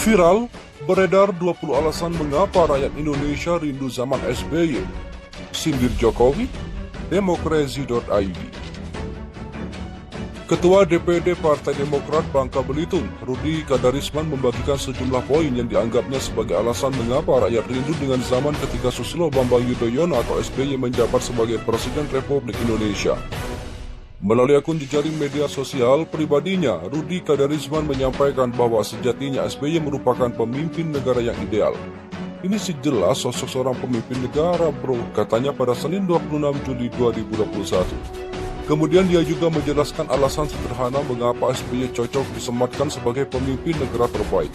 Viral, beredar 20 alasan mengapa rakyat Indonesia rindu zaman SBY. Sindir Jokowi, demokrasi.id. Ketua DPD Partai Demokrat Bangka Belitung, Rudi Kadarisman membagikan sejumlah poin yang dianggapnya sebagai alasan mengapa rakyat rindu dengan zaman ketika Susilo Bambang Yudhoyono atau SBY menjabat sebagai Presiden Republik Indonesia. Melalui akun jejaring media sosial pribadinya, Rudi Kadarisman menyampaikan bahwa sejatinya SBY merupakan pemimpin negara yang ideal. Ini sih jelas sosok seorang pemimpin negara bro, katanya pada Senin 26 Juli 2021. Kemudian dia juga menjelaskan alasan sederhana mengapa SBY cocok disematkan sebagai pemimpin negara terbaik.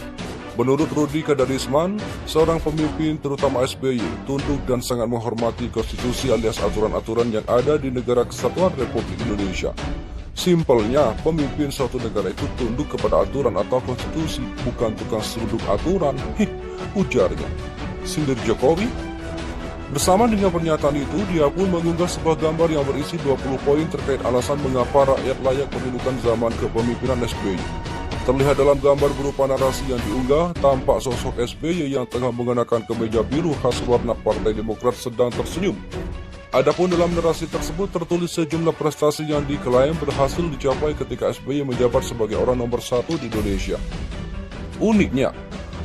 Menurut Rudi Kadarisman, seorang pemimpin terutama SBY tunduk dan sangat menghormati konstitusi alias aturan-aturan yang ada di negara kesatuan Republik Indonesia. Simpelnya, pemimpin suatu negara itu tunduk kepada aturan atau konstitusi, bukan tukang seruduk aturan, ujarnya. Sindir Jokowi. Bersama dengan pernyataan itu, dia pun mengunggah sebuah gambar yang berisi 20 poin terkait alasan mengapa rakyat layak merindukan zaman kepemimpinan SBY. Terlihat dalam gambar berupa narasi yang diunggah, tampak sosok SBY yang tengah mengenakan kemeja biru khas warna Partai Demokrat sedang tersenyum. Adapun dalam narasi tersebut tertulis sejumlah prestasi yang diklaim berhasil dicapai ketika SBY menjabat sebagai orang nomor 1 di Indonesia. Uniknya,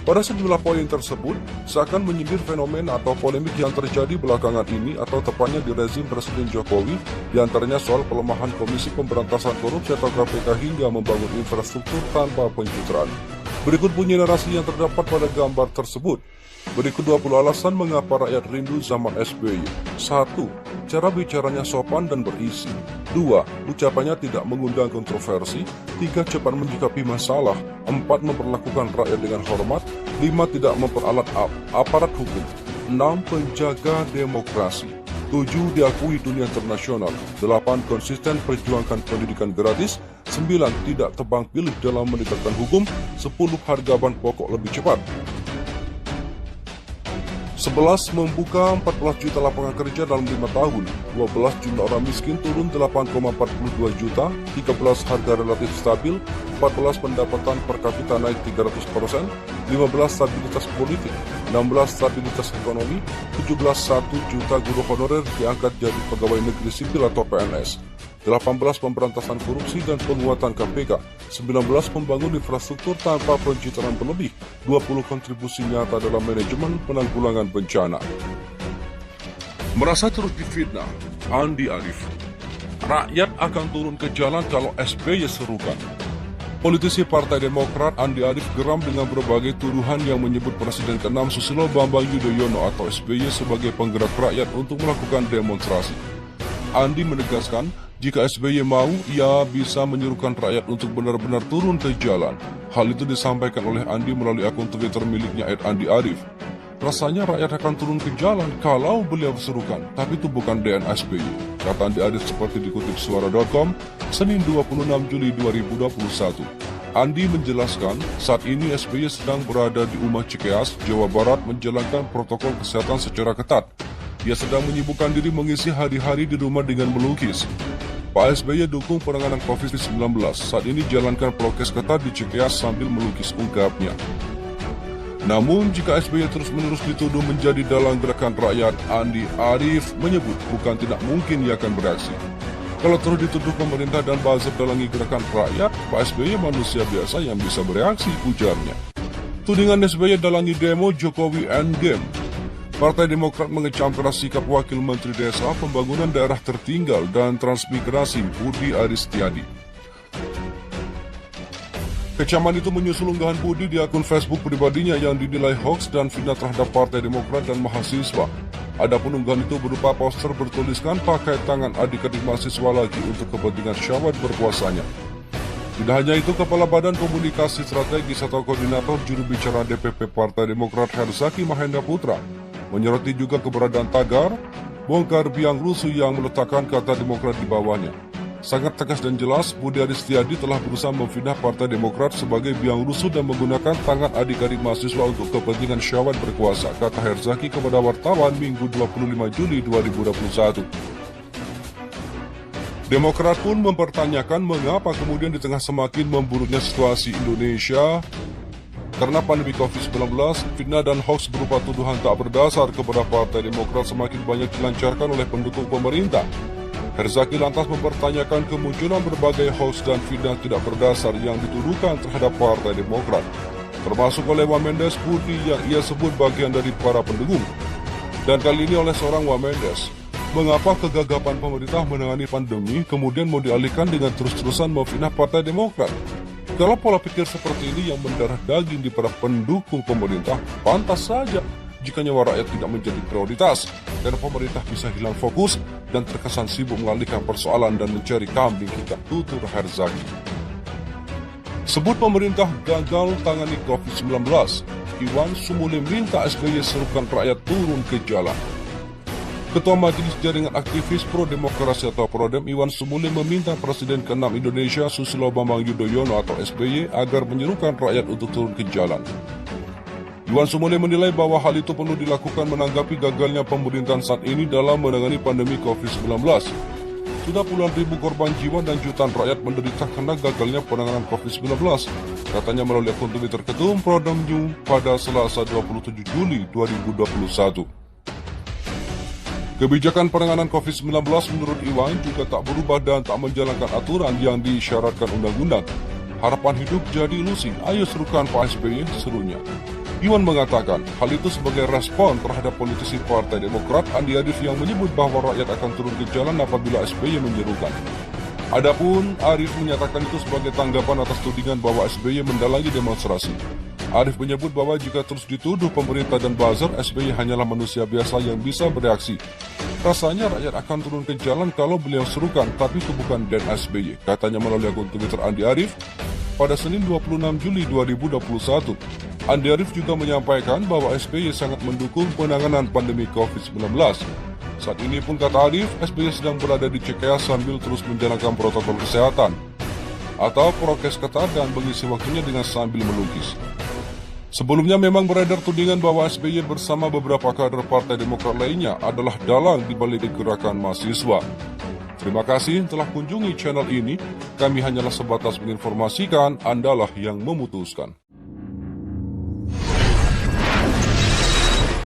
pada sejumlah poin tersebut, seakan menyindir fenomena atau polemik yang terjadi belakangan ini atau tepatnya di rezim Presiden Jokowi, diantaranya soal pelemahan Komisi Pemberantasan Korupsi atau KPK hingga membangun infrastruktur tanpa pencitraan. Berikut bunyi narasi yang terdapat pada gambar tersebut. Berikut 20 alasan mengapa rakyat rindu zaman SBY. 1. Cara bicaranya sopan dan berisi. 2. Ucapannya tidak mengundang kontroversi. 3. Cepat menyikapi masalah. 4. Memperlakukan rakyat dengan hormat. 5. Tidak memperalat aparat hukum. 6. Penjaga demokrasi. 7. Diakui dunia internasional. 8. Konsisten perjuangkan pendidikan gratis. 9. Tidak tebang pilih dalam menegakkan hukum. 10. Harga bahan pokok lebih cepat. 11. Membuka 14 juta lapangan kerja dalam 5 tahun. 12. Jumlah orang miskin turun 8,42 juta. 13. Harga relatif stabil. 14. Pendapatan per kapita naik 300%. 15. Stabilitas politik. 16. Stabilitas ekonomi. 17. 1 juta guru honorer diangkat jadi pegawai negeri sipil atau PNS. 18. Pemberantasan korupsi dan penguatan KPK. 19. Membangun infrastruktur tanpa pencitraan berlebih. 20. Kontribusi nyata dalam manajemen penanggulangan bencana. Merasa terus difitnah, Andi Arief. Rakyat akan turun ke jalan kalau SBY serukan. Politisi Partai Demokrat Andi Arief geram dengan berbagai tuduhan yang menyebut Presiden ke-6 Susilo Bambang Yudhoyono atau SBY sebagai penggerak rakyat untuk melakukan demonstrasi. Andi menegaskan, jika SBY mau, ia bisa menyerukan rakyat untuk benar-benar turun ke jalan. Hal itu disampaikan oleh Andi melalui akun Twitter miliknya @AndiArief. Rasanya rakyat akan turun ke jalan kalau beliau serukan, tapi itu bukan DNA SBY, kata Andi Arief seperti dikutip suara.com, Senin 26 Juli 2021. Andi menjelaskan, saat ini SBY sedang berada di Umah Cikeas, Jawa Barat menjalankan protokol kesehatan secara ketat. Ia sedang menyibukkan diri mengisi hari-hari di rumah dengan melukis. Pak SBY dukung penanganan COVID-19, saat ini jalankan prokes ketat di Cikeas sambil melukis, ungkapnya. Namun, jika SBY terus-menerus dituduh menjadi dalang gerakan rakyat, Andi Arief menyebut bukan tidak mungkin ia akan bereaksi. Kalau terus dituduh pemerintah dan buzzer dalangi gerakan rakyat, Pak SBY manusia biasa yang bisa bereaksi, ujarnya. Tudingan SBY dalangi demo Jokowi Endgame. Partai Demokrat mengecam keras sikap Wakil Menteri Desa, Pembangunan Daerah Tertinggal, dan Transmigrasi Budi Aris Setiadi. Kecaman itu menyusul unggahan Budi di akun Facebook pribadinya yang dinilai hoax dan fitnah terhadap Partai Demokrat dan mahasiswa. Adapun unggahan itu berupa poster bertuliskan pakai tangan adik-adik mahasiswa lagi untuk kepentingan syahwat berkuasanya. Tidak hanya itu, Kepala Badan Komunikasi Strategis atau Koordinator Juru Bicara DPP Partai Demokrat Herzaki Mahendra Putra menyoroti juga keberadaan tagar bongkar biang rusuh yang meletakkan kata Demokrat di bawahnya. Sangat tegas dan jelas, Budi Aris Setiadi telah berusaha memfitnah Partai Demokrat sebagai biang rusuh dan menggunakan tangan adik-adik mahasiswa untuk kepentingan syahwat berkuasa, kata Herzaki kepada wartawan Minggu 25 Juli 2021. Demokrat pun mempertanyakan mengapa kemudian di tengah semakin memburuknya situasi Indonesia, Karena pandemi COVID-19, fitnah dan hoaks berupa tuduhan tak berdasar kepada Partai Demokrat semakin banyak dilancarkan oleh pendukung pemerintah. Herzaki lantas mempertanyakan kemunculan berbagai hoaks dan fitnah tidak berdasar yang dituduhkan terhadap Partai Demokrat, termasuk oleh Wamendes Budi yang ia sebut bagian dari para pendukung. Dan kali ini oleh seorang Wamendes, mengapa kegagapan pemerintah menangani pandemi kemudian mau dialihkan dengan terus-terusan memfitnah Partai Demokrat? Kalau pola pikir seperti ini yang mendarah daging di para pendukung pemerintah, pantas saja jika nyawa rakyat tidak menjadi prioritas, dan pemerintah bisa hilang fokus dan terkesan sibuk mengalihkan persoalan dan mencari kambing hitam, tutur Herzaki. Sebut pemerintah gagal tangani COVID-19, Iwan Sumule minta SBY serukan rakyat turun ke jalan. Ketua Majelis Jaringan Aktivis Pro Demokrasi atau Prodem Iwan Sumule meminta Presiden ke-6 Indonesia Susilo Bambang Yudhoyono atau SBY agar menyerukan rakyat untuk turun ke jalan. Iwan Sumule menilai bahwa hal itu perlu dilakukan menanggapi gagalnya pemerintahan saat ini dalam menangani pandemi COVID-19. Sudah puluhan ribu korban jiwa dan jutaan rakyat menderita karena gagalnya penanganan COVID-19, katanya melalui akun Twitter Ketum Prodem New pada Selasa 27 Juli 2021. Kebijakan penanganan COVID-19 menurut Iwan juga tak berubah dan tak menjalankan aturan yang disyaratkan undang-undang. Harapan hidup jadi ilusi, ayo serukan Pak SBY, serunya. Iwan mengatakan hal itu sebagai respon terhadap politisi Partai Demokrat Andi Arief yang menyebut bahwa rakyat akan turun ke jalan apabila SBY menyerukan. Adapun Arief menyatakan itu sebagai tanggapan atas tudingan bahwa SBY mendalangi demonstrasi. Arief menyebut bahwa jika terus dituduh pemerintah dan buzzer, SBY hanyalah manusia biasa yang bisa bereaksi. Rasanya rakyat akan turun ke jalan kalau beliau serukan, tapi itu bukan dan SBY, katanya melalui akun Twitter Andi Arief pada Senin 26 Juli 2021. Andi Arief juga menyampaikan bahwa SBY sangat mendukung penanganan pandemi COVID-19. Saat ini pun kata Arief, SBY sedang berada di Cikeas sambil terus menjalankan protokol kesehatan atau prokes ketat dan mengisi waktunya dengan sambil melukis. Sebelumnya memang beredar tudingan bahwa SBY bersama beberapa kader Partai Demokrat lainnya adalah dalang di balik gerakan mahasiswa. Terima kasih telah kunjungi channel ini, kami hanyalah sebatas menginformasikan, Andalah yang memutuskan.